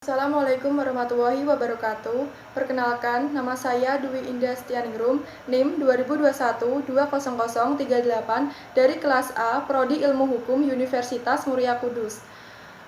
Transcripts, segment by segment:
Assalamualaikum warahmatullahi wabarakatuh. Perkenalkan, nama saya Dwi Indah Setianingrum, NIM 2021-20038 dari kelas A, Prodi Ilmu Hukum Universitas Muria Kudus.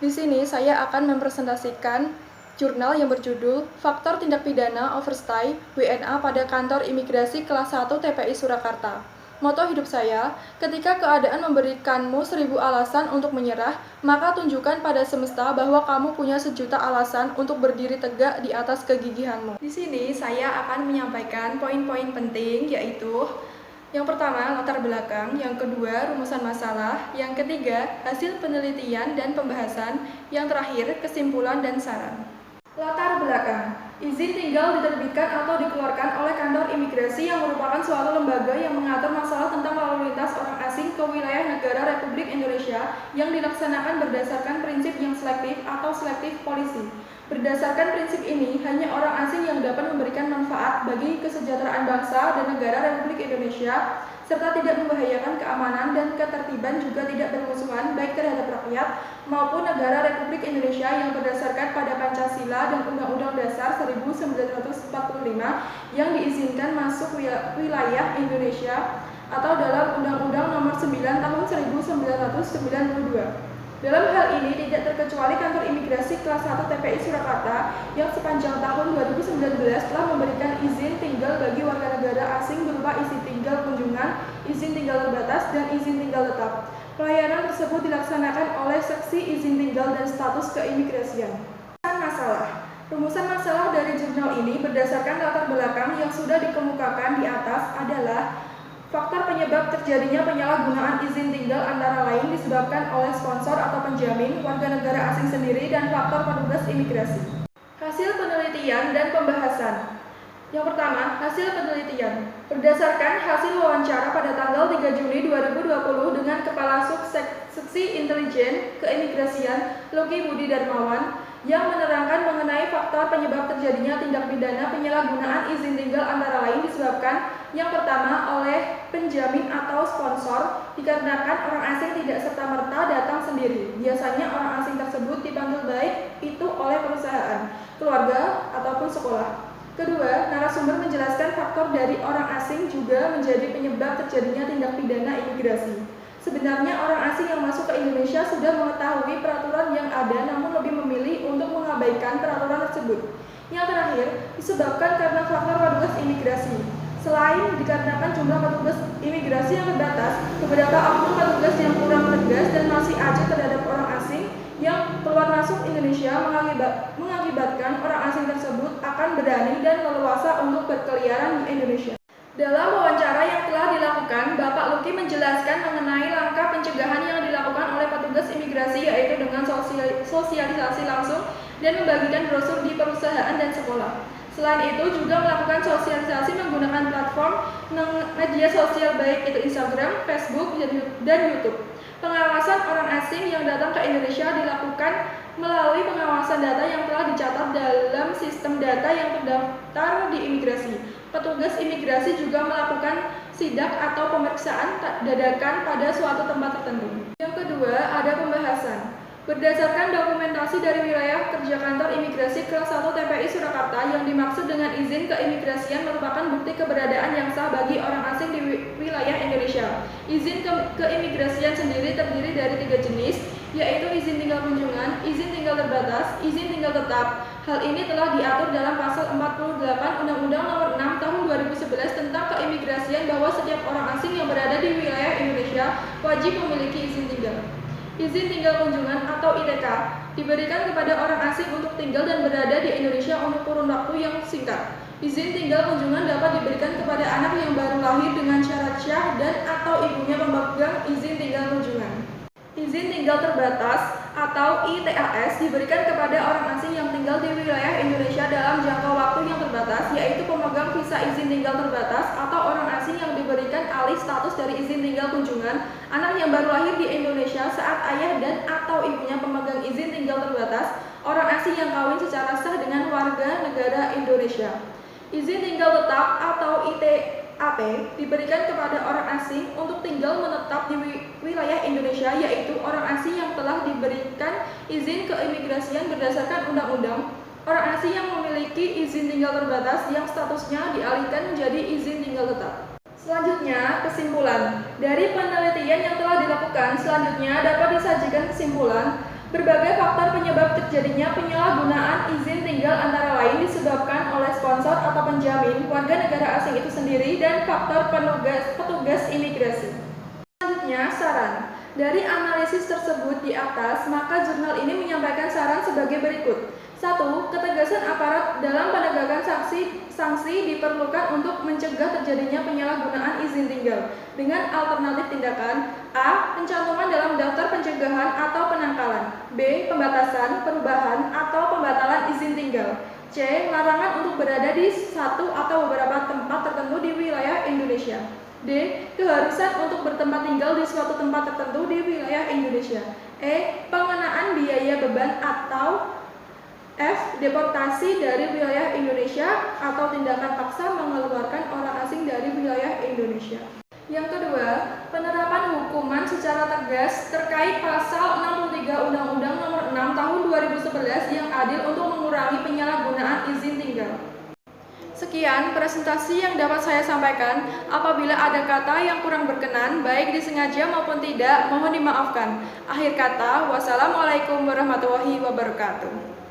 Di sini saya akan mempresentasikan jurnal yang berjudul Faktor Tindak Pidana Overstay WNA pada Kantor Imigrasi Kelas 1 TPI Surakarta. Moto hidup saya, ketika keadaan memberikanmu 1000 alasan untuk menyerah, maka tunjukkan pada semesta bahwa kamu punya 1.000.000 alasan untuk berdiri tegak di atas kegigihanmu. Di sini saya akan menyampaikan poin-poin penting, yaitu yang pertama, latar belakang, yang kedua, rumusan masalah, yang ketiga, hasil penelitian dan pembahasan, yang terakhir, kesimpulan dan saran. Latar belakang, izin tinggal diterbitkan atau dikeluarkan oleh kantor imigrasi yang merupakan suatu lembaga yang mengatur masalah tentang lalu lintas orang asing ke wilayah negara Republik Indonesia yang dilaksanakan berdasarkan prinsip yang selektif atau selektif policy. Berdasarkan prinsip ini, hanya orang asing yang dapat memberikan manfaat bagi kesejahteraan bangsa dan negara Republik Indonesia serta tidak membahayakan keamanan dan ketertiban juga tidak bermusuhan baik terhadap rakyat maupun negara Republik Indonesia yang berdasarkan pada Pancasila dan Undang-Undang Dasar 1945 yang diizinkan masuk wilayah Indonesia atau dalam Undang-Undang Nomor 9 Tahun 1992. Dalam hal ini tidak terkecuali kantor imigrasi kelas 1 TPI Surakarta yang sepanjang tahun 2019 telah memberikan izin tinggal bagi warga negara asing berupa izin tinggal kunjungan, izin tinggal terbatas, dan izin tinggal tetap. Pelayanan tersebut dilaksanakan oleh seksi izin tinggal dan status keimigrasian. Rumusan masalah dari jurnal ini berdasarkan latar belakang yang sudah dikemukakan di atas adalah faktor penyebab terjadinya penyalahgunaan izin tinggal antara lain disebabkan oleh sponsor atau penjamin, warga negara asing sendiri, dan faktor petugas imigrasi. Hasil penelitian dan pembahasan. Yang pertama, hasil penelitian. Berdasarkan hasil wawancara pada tanggal 3 Juni 2020 dengan Kepala Subseksi Intelijen Keimigrasian Lucky Budi Darmawan yang menerangkan mengenai faktor penyebab terjadinya tindak pidana penyalahgunaan izin tinggal antara lain disebabkan yang pertama oleh penjamin atau sponsor dikarenakan orang asing tidak serta-merta datang sendiri. Biasanya orang asing tersebut dipanggil baik itu oleh perusahaan, keluarga, ataupun sekolah. Kedua, narasumber menjelaskan faktor dari orang asing juga menjadi penyebab terjadinya tindak pidana imigrasi. Sebenarnya orang asing yang masuk ke Indonesia sudah mengetahui peraturan yang ada namun lebih memilih untuk mengabaikan peraturan tersebut. Yang terakhir, disebabkan karena faktor petugas imigrasi. Selain dikarenakan jumlah petugas imigrasi yang terbatas, beberapa oknum petugas yang kurang tegas dan masih acuh terhadap orang asing yang keluar masuk Indonesia mengakibatkan orang asing tersebut akan berani dan leluasa untuk berkeliaran di Indonesia. Dalam wawancara yang telah dilakukan, Bapak Lucky menjelaskan mengenai langkah pencegahan yang dilakukan oleh petugas imigrasi yaitu dengan sosialisasi langsung dan membagikan brosur di perusahaan dan sekolah. Selain itu juga melakukan sosialisasi menggunakan platform media sosial baik itu Instagram, Facebook, dan YouTube. Pengawasan orang asing yang datang ke Indonesia dilakukan melalui pengawasan data yang telah dicatat dalam sistem data yang terdaftar di imigrasi. Petugas imigrasi juga melakukan sidak atau pemeriksaan dadakan pada suatu tempat tertentu. Yang kedua, ada pembahasan. Berdasarkan dokumentasi dari wilayah kerja kantor imigrasi kelas 1 TPI Surakarta yang dimaksud dengan izin keimigrasian merupakan bukti keberadaan yang sah bagi orang asing di wilayah Indonesia. Izin keimigrasian sendiri terdiri dari 3 jenis, yaitu izin tinggal kunjungan, izin tinggal terbatas, izin tinggal tetap. Hal ini telah diatur dalam pasal 48 Undang-Undang Nomor 6 Tahun 2011 tentang keimigrasian bahwa setiap orang asing yang berada di wilayah Indonesia wajib memiliki izin tinggal. Izin tinggal kunjungan atau ITK diberikan kepada orang asing untuk tinggal dan berada di Indonesia untuk kurun waktu yang singkat. Izin tinggal kunjungan dapat diberikan kepada anak yang baru lahir dengan syarat syah dan atau ibunya pemegang izin tinggal kunjungan. Izin tinggal terbatas atau ITAS diberikan kepada orang asing yang tinggal di wilayah Indonesia dalam jangka waktu yang terbatas, yaitu pemegang visa izin tinggal terbatas atau orang asing yang diberikan alih status dari izin tinggal kunjungan, anak yang baru lahir di Indonesia saat ayah dan atau ibunya pemegang izin tinggal terbatas, orang asing yang kawin secara sah dengan warga negara Indonesia. Izin tinggal tetap atau ITT AP diberikan kepada orang asing untuk tinggal menetap di wilayah Indonesia, yaitu orang asing yang telah diberikan izin keimigrasian berdasarkan undang-undang, orang asing yang memiliki izin tinggal terbatas yang statusnya dialihkan menjadi izin tinggal tetap. Selanjutnya, kesimpulan. Dari penelitian yang telah dilakukan, selanjutnya dapat disajikan kesimpulan. Berbagai faktor penyebab terjadinya penyalahgunaan izin tinggal antara lain disebabkan oleh sponsor atau penjamin, warga negara asing itu sendiri, dan faktor petugas imigrasi. Selanjutnya, saran. Dari analisis tersebut di atas, maka jurnal ini menyampaikan saran sebagai berikut. 1. Ketegasan aparat dalam penegakan sanksi diperlukan untuk mencegah terjadinya penyalahgunaan izin tinggal dengan alternatif tindakan: A. Pencantuman dalam daftar pencegahan atau penangkalan. B. Pembatasan, perubahan, atau pembatalan izin tinggal. C. Larangan untuk berada di satu atau beberapa tempat tertentu di wilayah Indonesia. D. Keharusan untuk bertempat tinggal di suatu tempat tertentu di wilayah Indonesia. E. Pengenaan biaya beban atau F. Deportasi dari wilayah Indonesia atau tindakan paksa mengeluarkan orang asing dari wilayah Indonesia. Yang kedua, penerapan hukuman secara tegas terkait pasal 63 Undang-Undang Nomor 6 Tahun 2011 yang adil untuk mengurangi penyalahgunaan izin tinggal. Sekian presentasi yang dapat saya sampaikan. Apabila ada kata yang kurang berkenan, baik disengaja maupun tidak, mohon dimaafkan. Akhir kata, wassalamualaikum warahmatullahi wabarakatuh.